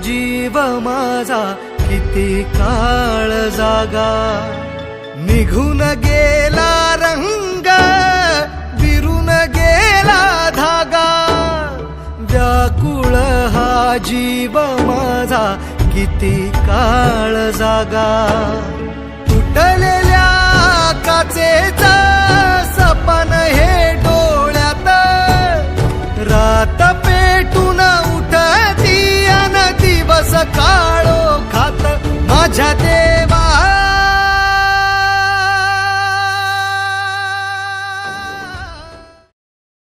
जीव माझा किती काळ जागा, निघून गेला रंग विरून गेला धागा, व्याकुळ हा जीव माझा किती काळ जागा, तुटलेल्या काचेचा सपन हे डोळ्यात, रात पेटून उठती अन दिवस काळो खात माझ्या